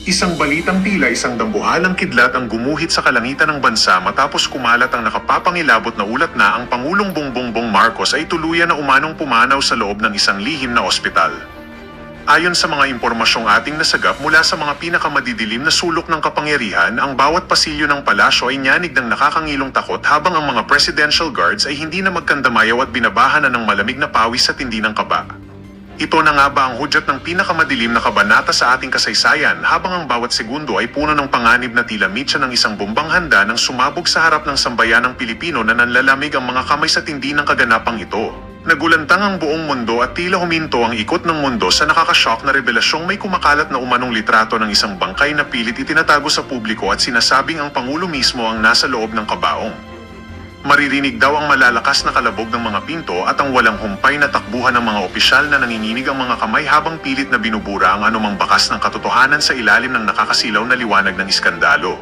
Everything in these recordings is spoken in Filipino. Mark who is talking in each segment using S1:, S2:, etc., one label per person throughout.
S1: Isang balitang tila isang dambuhalang kidlat ang gumuhit sa kalangitan ng bansa matapos kumalat ang nakapapangilabot na ulat na ang Pangulong Bongbong Marcos ay tuluyan na umanong pumanaw sa loob ng isang lihim na ospital. Ayon sa mga impormasyong ating nasagap mula sa mga pinakamadidilim na sulok ng kapangyarihan, ang bawat pasilyo ng palasyo ay nyanig ng nakakangilong takot habang ang mga presidential guards ay hindi na magkandamayaw at binabahan na ng malamig na pawis sa tindi ng kaba. Ito na nga ba ang hudyat ng pinakamadilim na kabanata sa ating kasaysayan habang ang bawat segundo ay puno ng panganib na tila mitsa ng isang bombang handa nang sumabog sa harap ng sambayanang Pilipino na nanlalamig ang mga kamay sa tindi ng kaganapang ito. Nagulantang ang buong mundo at tila huminto ang ikot ng mundo sa nakakashock na revelasyong may kumakalat na umanong litrato ng isang bangkay na pilit itinatago sa publiko at sinasabing ang Pangulo mismo ang nasa loob ng kabaong. Maririnig daw ang malalakas na kalabog ng mga pinto at ang walang humpay na takbuhan ng mga opisyal na nanginginig ang mga kamay habang pilit na binubura ang anumang bakas ng katotohanan sa ilalim ng nakakasilaw na liwanag ng iskandalo.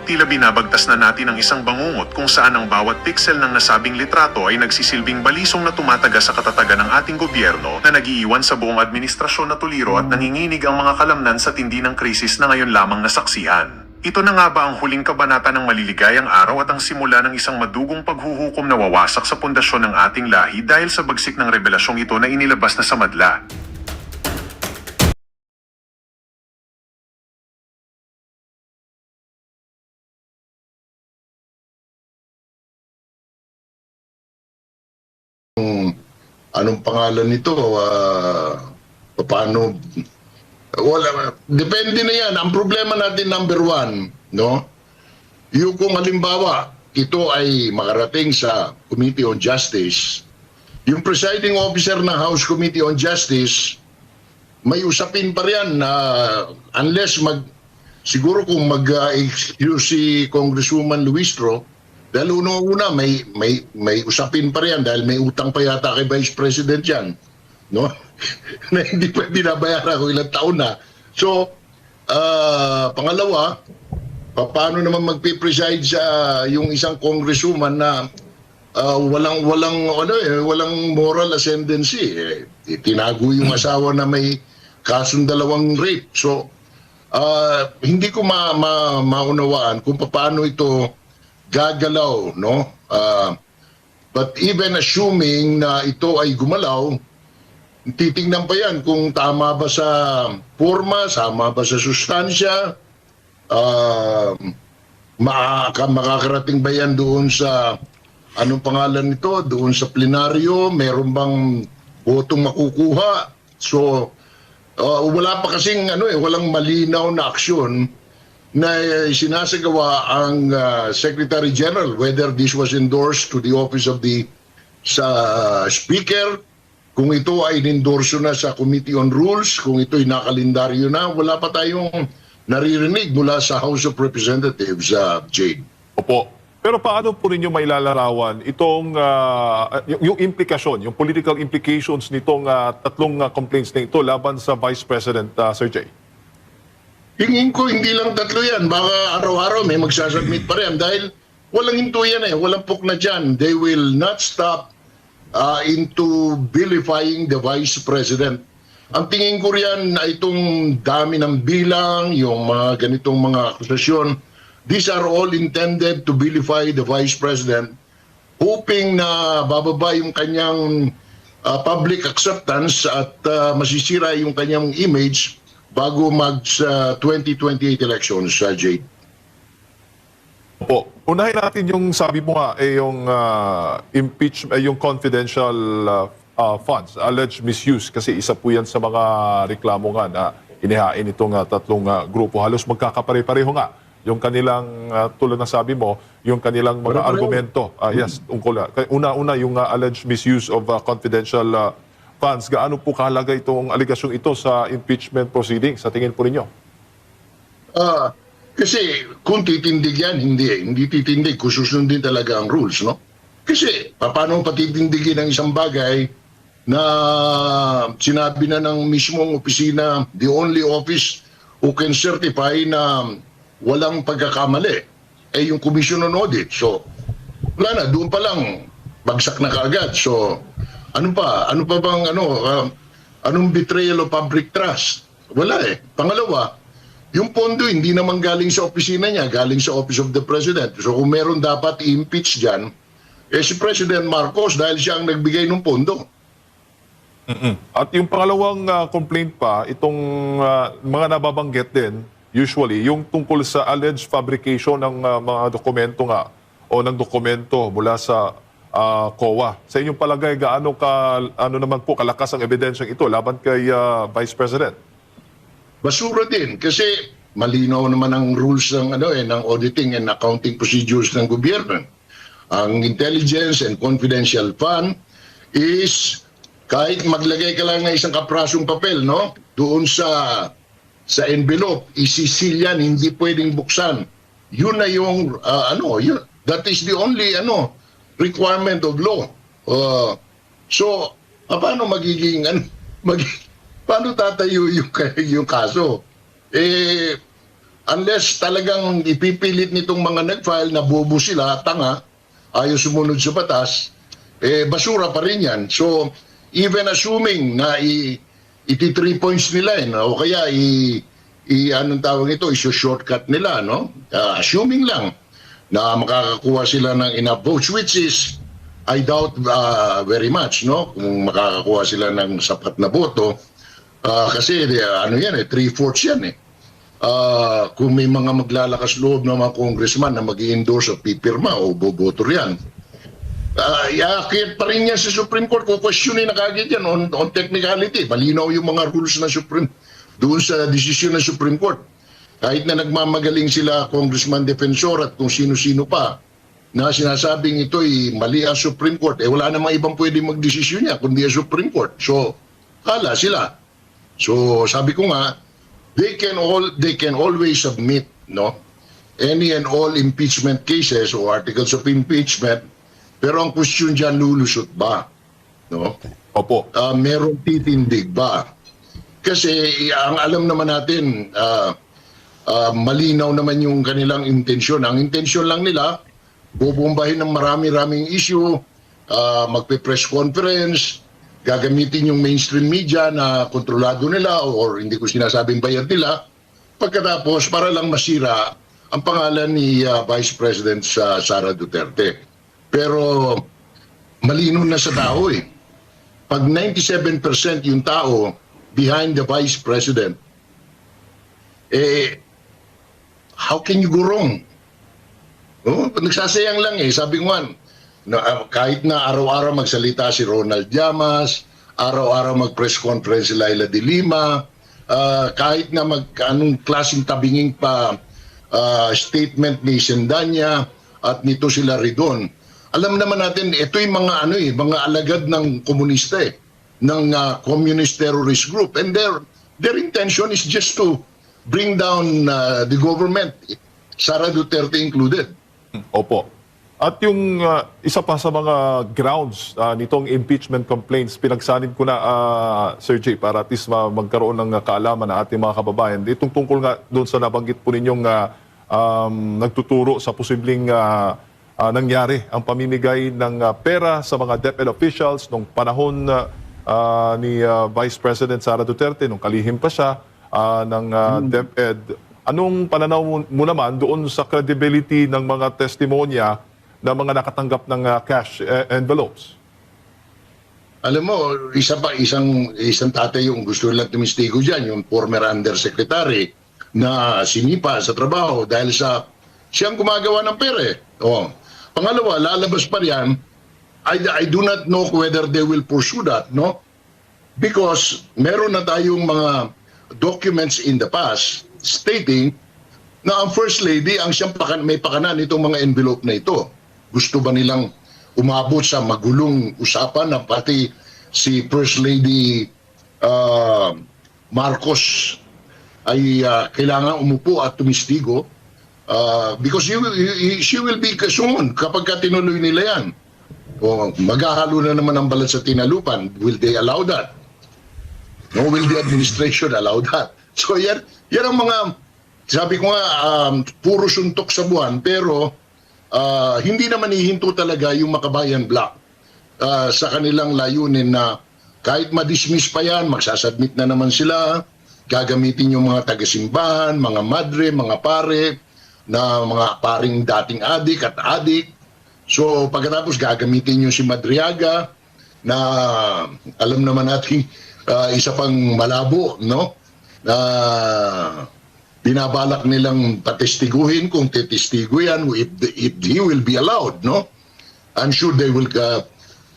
S1: Tila binabagtas na natin ang isang bangungot kung saan ang bawat pixel ng nasabing litrato ay nagsisilbing balisong na tumataga sa katatagan ng ating gobyerno na nagiiwan sa buong administrasyon na tuliro at nanginginig ang mga kalamnan sa tindi ng krisis na ngayon lamang nasaksihan. Ito na nga ba ang huling kabanata ng maliligayang araw at ang simula ng isang madugong paghuhukom na wawasak sa pundasyon ng ating lahi dahil sa bagsik ng revelasyong ito na inilabas na sa madla?
S2: Anong pangalan nito? Paano? Wala, depende na yan. Ang problema natin number one, no? Yung kung halimbawa, ito ay makarating sa Committee on Justice, yung presiding officer ng House Committee on Justice, may usapin pa riyan na unless siguro kung mag-excuse si Congresswoman Luistro, dahil una may usapin pa riyan dahil may utang pa yata kay Vice President yan, no? Na hindi pa binabayaran kung ilang taon na. So, pangalawa, paano naman magpipreside sa yung isang congresswoman na walang moral ascendancy. Tinago yung asawa na may kasong 2 rape. So, hindi ko maunawaan kung paano ito gagalaw, no? But even assuming na ito ay gumalaw, titingnan pa yan kung tama ba sa forma, tama ba sa sustansya, makakarating ba yan doon sa, anong pangalan nito, doon sa plenaryo, meron bang botong makukuha. So, wala pa kasing, walang malinaw na aksyon na sinasagawa ang Secretary General, whether this was endorsed to the office of the Speaker, kung ito ay nindorso na sa Committee on Rules, kung ito ay nakalendaryo na, wala pa tayong naririnig mula sa House of Representatives, Jade.
S3: Opo. Pero paano po ninyo mailalarawan itong yung implikasyon, yung political implications nitong tatlong complaints na ito laban sa Vice President, Sir Jay?
S2: Hingin ko, hindi lang 3 yan. Baka araw-araw may magsasubmit pa rin dahil walang hinto yan walang pukna dyan. They will not stop into vilifying the Vice President. Ang tingin ko riyan na itong dami ng bilang, yung mga ganitong mga akusasyon, these are all intended to vilify the Vice President, hoping na bababa yung kanyang public acceptance at masisira yung kanyang image bago mag-2028 elections, Jade.
S3: Opo. Unahin natin yung sabi mo nga, yung impeachment, yung confidential funds, alleged misuse, kasi isa po yan sa mga reklamo nga na inihain itong tatlong grupo. Halos magkakapare-pareho nga yung kanilang, tulad ng sabi mo, yung kanilang mga argumento. Yes, una yung alleged misuse of confidential funds. Gaano po kahalaga itong aligasyong ito sa impeachment proceedings sa tingin po ninyo?
S2: Kasi kung titindig yan, hindi titindig kung susundin talaga ang rules, no? Kasi paano patitindigin ang isang bagay na sinabi na ng mismong opisina, the only office who can certify na walang pagkakamali ay yung Commission on Audit. So, wala na, doon pa lang bagsak na kaagad. So, ano pa bang anong betrayal of public trust? Wala Pangalawa, yung pondo hindi naman galing sa opisina niya, galing sa Office of the President. So kung meron dapat i-impeach dyan, si President Marcos dahil siya ang nagbigay ng pondo.
S3: At yung pangalawang complaint pa, itong mga nababanggit din, usually, yung tungkol sa alleged fabrication ng mga dokumento nga o ng dokumento mula sa COA. Sa inyong palagay, ano naman po kalakas ang ebidensyang ito laban kay Vice President?
S2: Basura din kasi malinaw naman ang rules ng ng auditing and accounting procedures ng gobyerno. Ang intelligence and confidential fund is kahit maglagay ka lang ng isang kaprasong papel, no? Doon sa envelope, isisil yan, hindi pwedeng buksan. Yun na yung that is the only requirement of law. So, paano magiging paano tatayo yung kaso? Unless talagang ipipilit nitong mga nag-file na bobo sila, tanga, ayaw sumunod sa batas, basura pa rin yan. So, even assuming na iti-3 points nila, o kaya anong tawag ito, iso-shortcut nila, no? Assuming lang na makakakuha sila ng enough votes, which is, I doubt very much, no? Kung makakakuha sila ng sapat na boto, kasi 3/4 yan eh. Kung may mga maglalakas loob ng mga congressman na mag-i-endorse o pipirma o boboto riyan, iakit pa rin yan sa Supreme Court. Kukwestiyonin na kagad yan on technicality. Malinaw yung mga rules na Supreme doon sa desisyon ng Supreme Court. Kahit na nagmamagaling sila, Congressman Defensor at kung sino-sino pa, na sinasabing ito'y mali ang Supreme Court, wala namang ibang pwede magdesisyon niya kundi ang Supreme Court. So, kala sila. So, sabi ko nga, they can always submit, no, any and all impeachment cases o articles of impeachment, pero ang question dyan, lulusot ba? No?
S3: Opo.
S2: Meron titindig ba? Kasi ang alam naman natin, malinaw naman yung kanilang intensyon. Ang intensyon lang nila, bubombahin ng marami-raming issue, magpe-press conference, gagamitin yung mainstream media na kontrolado nila or hindi ko sinasabing bayad nila, pagkatapos para lang masira ang pangalan ni Vice President Sara Duterte. Pero malino na sa tao eh. Pag 97% yung tao behind the Vice President, how can you go wrong? Nagsasayang lang eh. Sabi ko nga, kahit na araw-araw magsalita si Ronald Llamas, araw-araw mag-press conference si Laila de Lima, kahit na anong klaseng tabinging pa statement ni Sendanya at nito sila Ridon. Alam naman natin, ito yung mga mga alagad ng komunista ng communist terrorist group, and their intention is just to bring down the government, Sara Duterte included.
S3: Opo. At yung isa pa sa mga grounds nitong impeachment complaints, pinagsanib ko na, Sir Jay, para at least magkaroon ng kaalaman na ating mga kababayan. Itong tungkol nga doon sa nabanggit po ninyong nagtuturo sa posibleng nangyari ang pamimigay ng pera sa mga DepEd officials nung panahon ni Vice President Sara Duterte, nung kalihim pa siya ng DepEd. Anong pananaw mo naman doon sa credibility ng mga testimonya ng mga nakatanggap ng cash envelopes?
S2: Alam mo, isang tatay yung gusto lang tumistigo dyan, yung former undersecretary na sinipa sa trabaho dahil siyang gumagawa ng pera eh. Pangalawa, lalabas pa riyan, I do not know whether they will pursue that, no? Because meron na tayong mga documents in the past stating na ang First Lady ang siyang may pakanan itong mga envelope na ito. Gusto ba nilang umabot sa magulong usapan na pati si First Lady Marcos ay kailangan umupo at tumistigo because she will be summoned kapag tinuloy nila yan. Maghahalo na naman ang balat sa tinalupan. Will they allow that? No, will the administration allow that? So yan ang mga, sabi ko nga, puro suntok sa buwan, pero hindi naman hihinto talaga yung Makabayan Bloc sa kanilang layunin na kahit ma-dismiss pa yan, magsasubmit na naman sila gagamitin yung mga taga-simbahan, mga madre, mga pare, na mga paring dating adik at adik. So pagkatapos gagamitin yung si Madriaga na alam naman natin isa pang malabo, no? Na binabalak nilang patestiguhin kung testigo yan if he will be allowed, no? I'm sure they will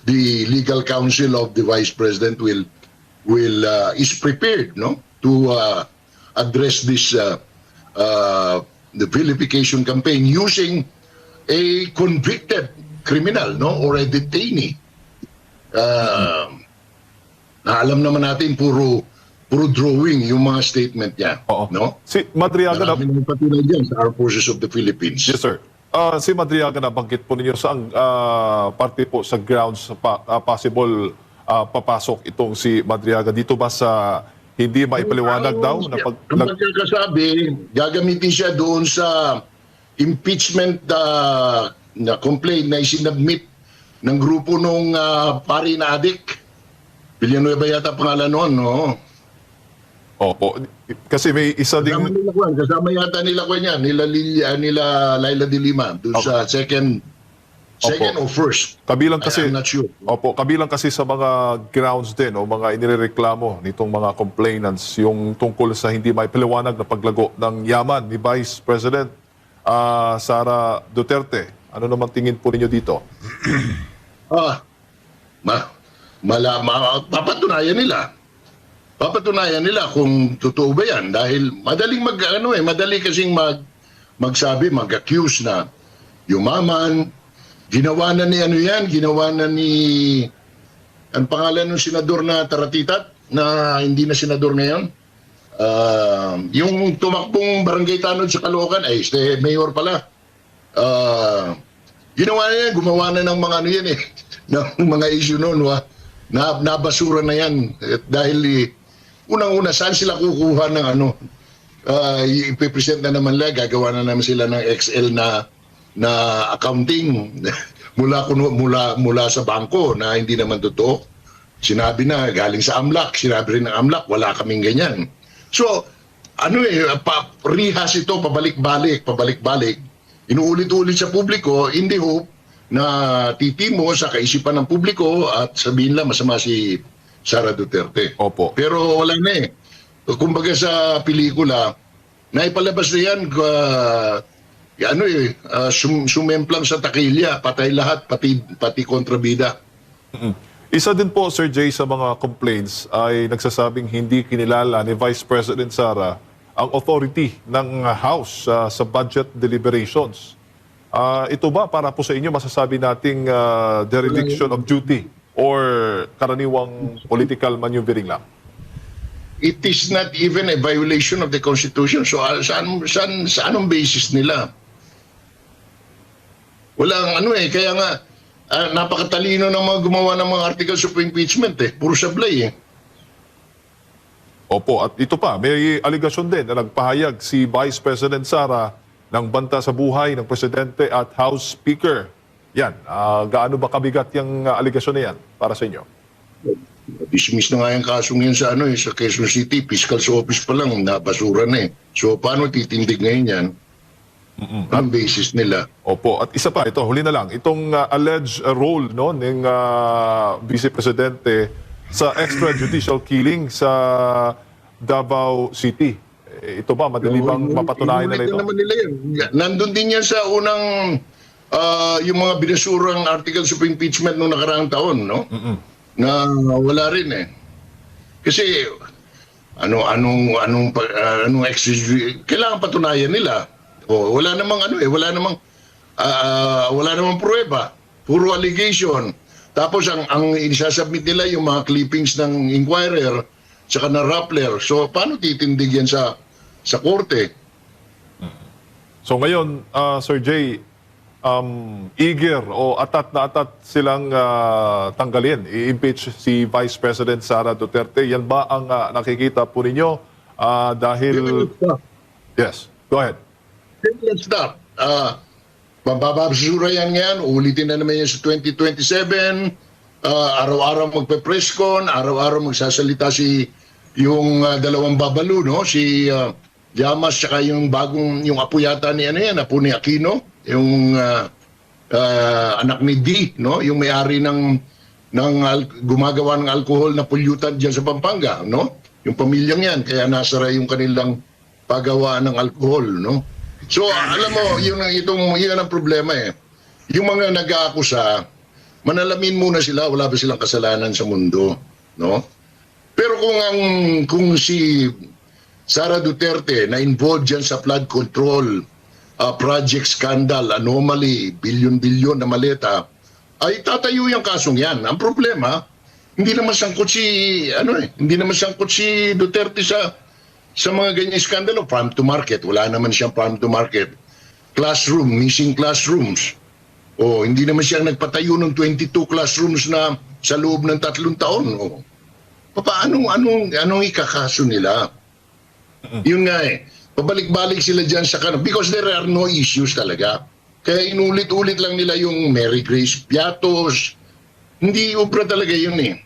S2: the legal counsel of the vice president will is prepared, no, to address this the vilification campaign using a convicted criminal, no, or a detainee. Na alam naman natin puro drawing yung mga statement niya,
S3: Oo.
S2: no?
S3: Si Madriaga na...
S2: Marami nang patunay dyan sa Armed Forces of the Philippines.
S3: Yes, sir. Si Madriaga na banggit po ninyo saan parte po sa grounds possible papasok itong si Madriaga dito ba sa hindi maipaliwanag daw na
S2: Ang pagkakasabi, gagamitin siya doon sa impeachment na complaint na isinabmit ng grupo nung pari na adik. Villanueva yata pangalan noon, no?
S3: Opo. Kasi may isa
S2: Kasama
S3: ding...
S2: nila Juan, kasama yata nila Juan yan, nila Laila de Lima, doon sa second or first.
S3: Kabilang kasi...
S2: I'm not sure.
S3: Opo, kabilang kasi sa mga grounds din o mga inireklamo nitong mga complainants yung tungkol sa hindi maipaliwanag na paglago ng yaman ni Vice President Sara Duterte. Ano naman tingin po ninyo dito?
S2: Papatunayan nila. Papatunayan nila kung totoo ba yan dahil madaling madali kasing magsabi, mag-accuse na yumaman, ginawa na ni ang pangalan ng senador na Taratitat na hindi na senador ngayon. Yung tumakbong barangay tanod sa Caloocan, mayor pala. Ginawa na yan, gumawa na ng mga ng mga issue noon, nabasura na yan dahil unang-una, saan sila kukuha ng ipipresent na naman nila, gagawa na naman sila ng XL na accounting mula sa bangko na hindi naman totoo. Sinabi na galing sa AMLAC, sinabi rin ng AMLAC, wala kaming ganyan. So, rehas ito, pabalik-balik. Inuulit-ulit sa publiko, in the hope na titimo sa kaisipan ng publiko at sabihin lang masama si Sara Duterte.
S3: Opo.
S2: Pero wala na eh. Kumbaga sa pelikula, naipalabas na yan, sumemplang sa takilya, patay lahat, pati kontrabida.
S3: Isa din po, Sir Jay, sa mga complaints ay nagsasabing hindi kinilala ni Vice President Sara ang authority ng House sa budget deliberations. Ito ba para po sa inyo masasabi nating dereliction of duty or karaniwang political maneuvering lang?
S2: It is not even a violation of the Constitution. So saan anong basis nila? Walang kaya nga napakatalino ng mga gumawa ng mga articles of impeachment puro sablay
S3: Opo, at ito pa, may aligasyon din na nagpahayag si Vice President Sara ng banta sa buhay ng Presidente at House Speaker. Yan, gaano ba kabigat yung aligasyon na yan para sa inyo?
S2: Dismiss na nga yung kasong yan sa sa Quezon City, Fiscal's Office pa lang, nabasura na So paano titindig ngayon yan? Ang basis nila.
S3: Opo, at isa pa, ito, huli na lang, itong alleged role ng Vice Presidente sa extrajudicial killing sa Davao City. Ito ba, madali bang mapatunayan nila ito?
S2: Naman nila yan. Nandun din yan sa unang yung mga binasurang articles of impeachment noong nakaraang taon, no? Na wala rin Kasi anong kailangan patunayan nila. Wala namang wala namang pruweba. Puro allegation. Tapos ang isasubmit nila yung mga clippings ng Inquirer tsaka na Rappler. So paano titindig yan sa korte?
S3: So ngayon, Sir Jay, eager o atat na atat silang tanggalin, i-impeach si Vice President Sara Duterte. Yan ba ang nakikita po ninyo? Dahil... Yes, go ahead.
S2: Let's stop. Mababasura yan ngayon, ulitin na naman yan sa 2027, araw-araw magpe-press con, araw-araw magsasalita si dalawang babalo, no? Si Llamas tsaka yung yung apo yata ni apo ni Aquino, yung anak ni D, no? Yung may-ari gumagawa ng alcohol na pollutant diyan sa Pampanga, no? Yung pamilyang yan, kaya nasara yung kanilang paggawaan ng alcohol, no? So, alam mo, yun ang problema eh. Yung mga nag-aakusa, manalamin muna sila, wala ba silang kasalanan sa mundo, no? Pero kung si Sara Duterte na involved dyan sa flood control project scandal, anomaly, bilyon-bilyon na maleta, ay tatayo yung kasong yan. Ang problema, hindi naman sangkot si Duterte sa mga ganyan skandalo. Farm to market, wala naman siyang farm to market. Missing classrooms. O hindi naman siya nagpatayo ng 22 classrooms na sa loob ng 3 taon. O, anong ikakaso nila? Yun nga eh. Pabalik-balik sila dyan sa because there are no issues talaga. Kaya inulit-ulit lang nila yung Mary Grace Piatos. Hindi ubra talaga yun eh.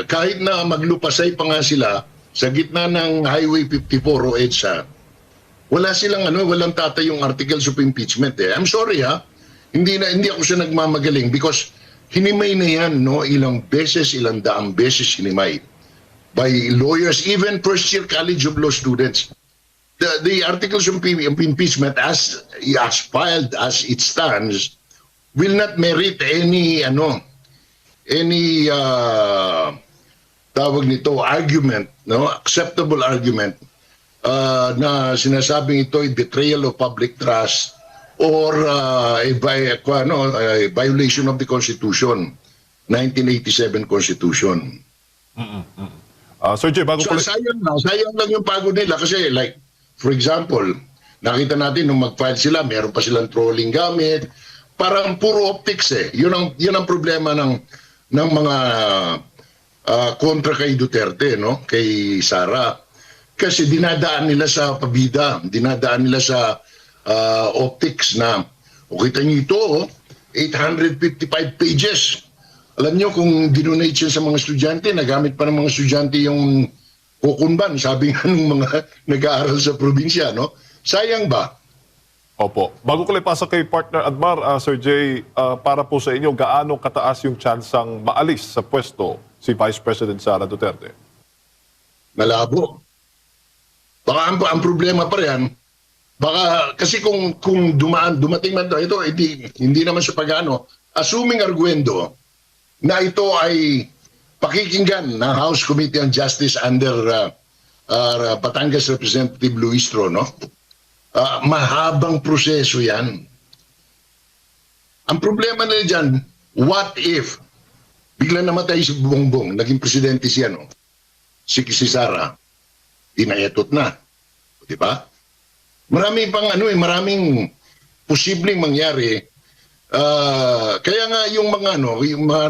S2: Kahit na maglupasay pa nga sila sa gitna ng Highway 54 o EDSA, walang tatayong articles of impeachment eh. I'm sorry ha. Hindi ako siya nagmamagaling because hinimay na yan, no? Ilang daang beses hinimay by lawyers, even first-year College of Law students. The articles of impeachment as filed as it stands will not merit any tawag nito argument, no? Acceptable argument na sinasabing ito ay betrayal of public trust or a violation of the Constitution, 1987 Constitution.
S3: Sir Jay, bago
S2: So, sayang lang yung pagod nila kasi like, for example, nakita natin nung mag-file sila, meron pa silang trolling gamit. Parang puro optics eh. Yun ang problema ng mga kontra kay Duterte, no? Kay Sara. Kasi dinadaan nila sa pabida, dinadaan nila sa optics na, kita niyo ito, 855 pages. Alam niyo kung dinonate siya sa mga estudyante, nagamit pa ng mga estudyante yung kukunban, sabi nga ng mga nag-aaral sa probinsya, no? Sayang ba?
S3: Opo. Bago ko ipasa kay partner Admar, Sir Jay, para po sa inyo, gaano kataas yung tsansang maalis sa pwesto si Vice President Sara Duterte?
S2: Malabo. Baka ang problema pa rin, baka kasi kung dumating man ito, hindi naman sa pag-ano, assuming arguendo na ito ay pakikinggan ng House Committee on Justice under Batangas Representative Luis Tro, no? Mahabang proseso yan. Ang problema nila dyan, what if bigla namatay si Bongbong, naging presidente siya, no? Si Sara, dinayatot na. Di ba? Maraming posibleng mangyari. Kaya nga yung mga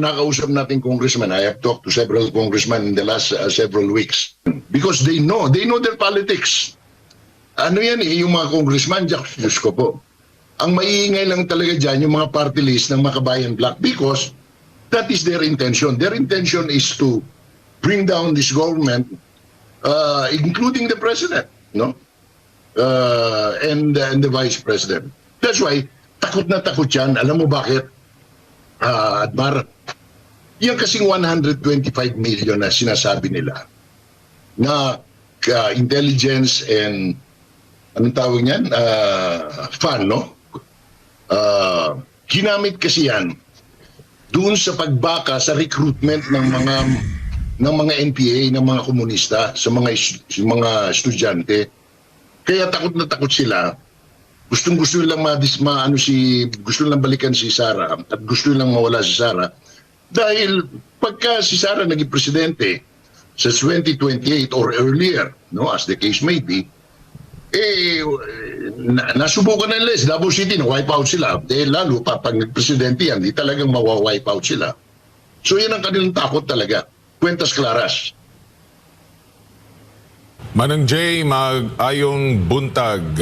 S2: nakausap nating congressman, I have talked to several congressmen in the last several weeks because they know their politics. Ano yan yung mga congressman, Diyos ko po. Ang maiingay lang talaga dyan yung mga party list ng Makabayan Black because that is their intention. Their intention is to bring down this government, including the president, no? And the vice president. That's why takot na takot yan. Alam mo bakit, Admar? Yan kasing 125 million na sinasabi nila na intelligence and anong tawag niyan? Fund, no? Ginamit kasi yan doon sa pagbaka sa recruitment ng mga NPA, ng mga komunista, sa mga estudyante. Kaya takot na takot sila. Gusto lang gusto lang balikan si Sara at gusto lang mawala si Sara dahil pagka si Sara naging presidente sa 2028 or earlier, no, as the case may be, nasubukan na nila sa Davao City na wipe out sila. Lalo pa pag nagpresidente yan, di talagang mawa-wipe out sila. So yan ang kanilang takot talaga. Cuentas claras.
S4: Manang Jay, mag-ayong buntag,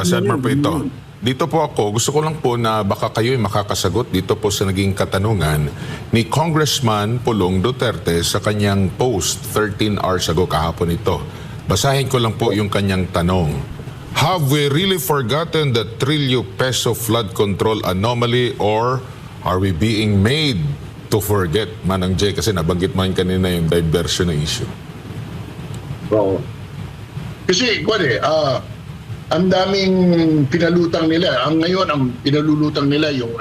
S4: Senator po ito. dito po ako, gusto ko lang po na baka kayo'y makakasagot dito po sa naging katanungan ni Congressman Pulong Duterte sa kanyang post 13 hours ago kahapon ito. Basahin ko lang po yung kanyang tanong. Have we really forgotten the trillion peso flood control anomaly or are we being made to forget? Manang Jay, kasi nabanggit mo yun kanina yung diversion na issue.
S2: Oo. Kasi, ang daming pinalutang nila. Ngayon, ang pinalulutang nila yung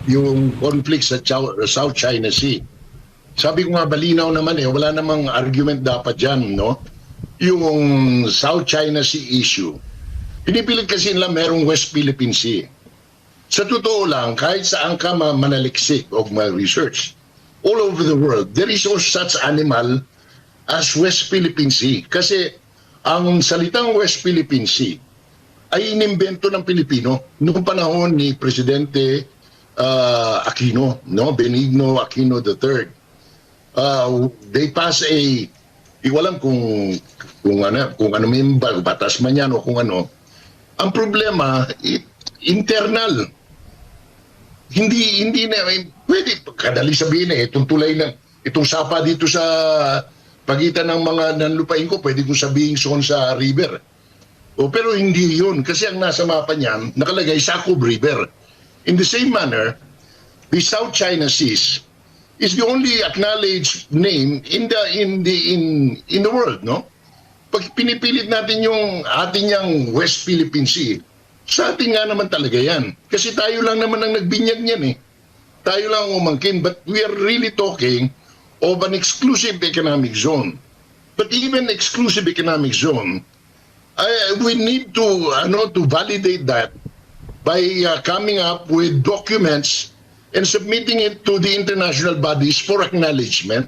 S2: yung conflict sa South China Sea. Sabi ko nga, balinaw naman wala namang argument dapat dyan, no? Yung South China Sea issue. Pinipilit kasi nila merong West Philippine Sea. Sa totoo lang, kahit saan ka manaliksik o ma-research, all over the world, there is no such animal as West Philippine Sea. Kasi ang salitang West Philippine Sea ay inimbento ng Pilipino noong panahon ni Presidente Aquino, no? Benigno Aquino III. They pass walang kung ano may batas man yan o kung ano. Ang problema, internal. Hindi na pwede kadali sabihin itong tulay na itong sapa dito sa pagitan ng mga nanlupain ko, pwede kong sabihin son sa river. Pero hindi yun. Kasi ang nasa mapa niyan, nakalagay Sakub River. In the same manner, the South China Seas is the only acknowledged name in the world, no? Pag pinipilit natin yung ating yang West Philippine Sea, sa ating nga naman talaga yan. Kasi tayo lang naman ang nagbinyag niyan Tayo lang umangkin. But we are really talking of an exclusive economic zone. But even exclusive economic zone, we need to validate that by coming up with documents and submitting it to the international bodies for acknowledgement,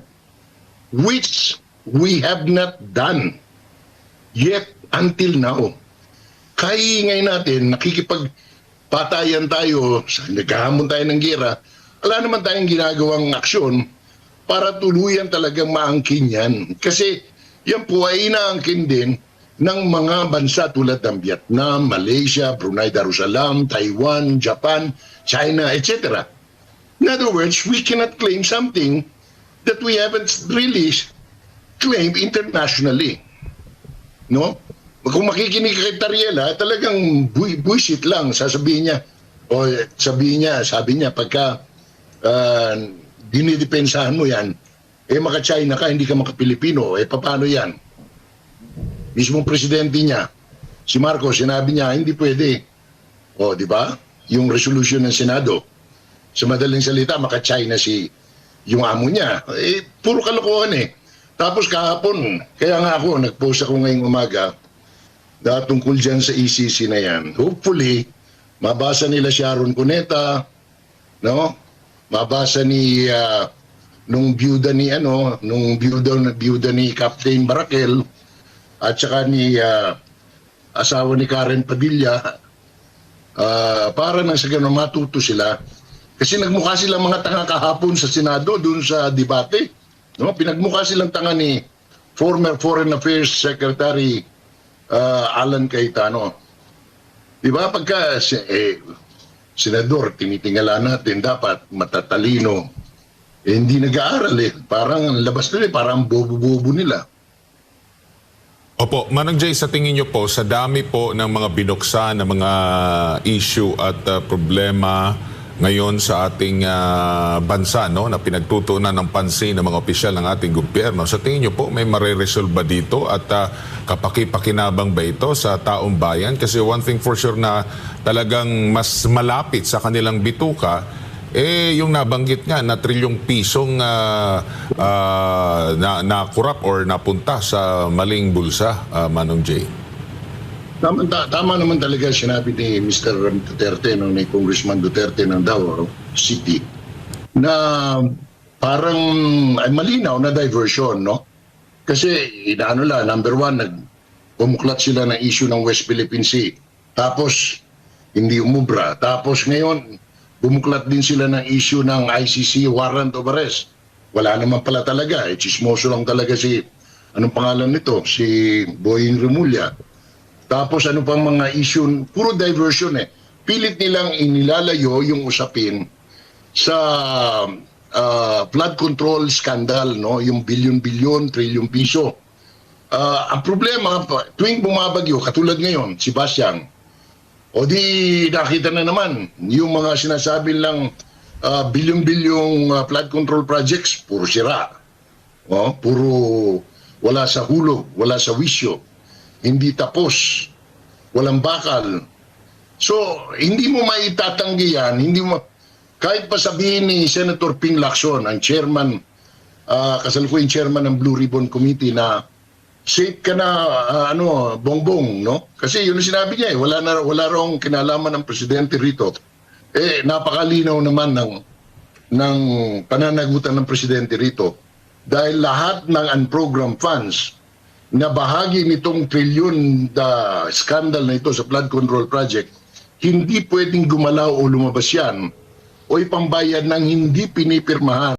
S2: which we have not done yet until now. Kaingay natin, nakikipagpatayan tayo, naghahamon tayo ng gera, wala naman tayong ginagawang aksyon para tuluyan talagang maangkin yan. Kasi yan po ay inaangkin din ng mga bansa tulad ng Vietnam, Malaysia, Brunei Darussalam, Taiwan, Japan, China, etc. In other words, we cannot claim something that we haven't really claimed internationally. No? Kung makikinig kay Tariela, talagang buisit lang. Sabi niya, pagka dinidepensahan mo yan, maka-China ka, hindi ka maka-Pilipino, paano yan? Mismong presidente niya, si Marcos, sinabi niya, hindi pwede. Di ba? Yung resolution ng Senado, sa madaling salita, maka-China yung amo niya. Puro kalokohan Tapos kahapon, kaya nga ako, nag-post ako ngayong umaga, tungkol dyan sa ECC na yan. Hopefully, mabasa nila Sharon Cuneta, no? Mabasa ni nung byuda ni Captain Barakel at saka ni asawa ni Karen Padilla para nang sa ganun matuto sila kasi nagmukha silang mga tanga kahapon sa Senado doon sa debate, no? Pinagmukha silang tanga ni former Foreign Affairs Secretary Alan Cayetano. Di ba pagka senador, tinitingala natin dapat matatalino. Hindi nag-aaral Parang labas nila, parang bobo-bobo nila.
S4: Opo, Manang Jay, sa tingin niyo po, sa dami po ng mga binuksan na mga issue at problema ngayon sa ating bansa, no, na pinagtutuunan ng pansin ng mga opisyal ng ating gobyerno, sa tingin niyo po may mareresolve ba dito at kapaki-pakinabang ba ito sa taong bayan? Kasi one thing for sure na talagang mas malapit sa kanilang bituka, yung nabanggit nga na trilyong pisong na-corrupt or napunta sa maling bulsa, Manong Jay.
S2: Tama naman talaga sinabi ni Mr. Duterte, ni Congressman Duterte ng Davao City, na parang malinaw na diversion, no? Kasi number one, pumuklat sila ng issue ng West Philippine Sea. Tapos, hindi umubra. Tapos ngayon, bumuklat din sila ng issue ng ICC warrant of arrest. Wala naman pala talaga. Chismoso lang talaga anong pangalan nito? Si Boying Remulla. Tapos ano pang mga issue, puro diversion eh. Pilit nilang inilalayo yung usapin sa flood control scandal, no? Yung bilyon-bilyon, trilyon piso. Ang problema, tuwing bumabagyo, katulad ngayon, Sebastian, o di nakita na naman, yung mga sinasabi lang bilyon-bilyong flood control projects, puro sira. Puro wala sa hulog, wala sa wisyo, hindi tapos, walang bakal. So, hindi mo maitatanggi yan, hindi mo, kahit pa sabihin ni Senator Ping Lacson, ang chairman, kasalukuyang chairman ng Blue Ribbon Committee na safe ka na, bongbong, no? Kasi yun ang sinabi niya wala raw kinalaman ng presidente rito. Napakalinaw naman ng pananagutan ng presidente rito. Dahil lahat ng unprogrammed funds na bahagi nitong trilyon scandal na ito sa flood control project, hindi pwedeng gumalaw o lumabas yan o ipambayad ng hindi pinipirmahan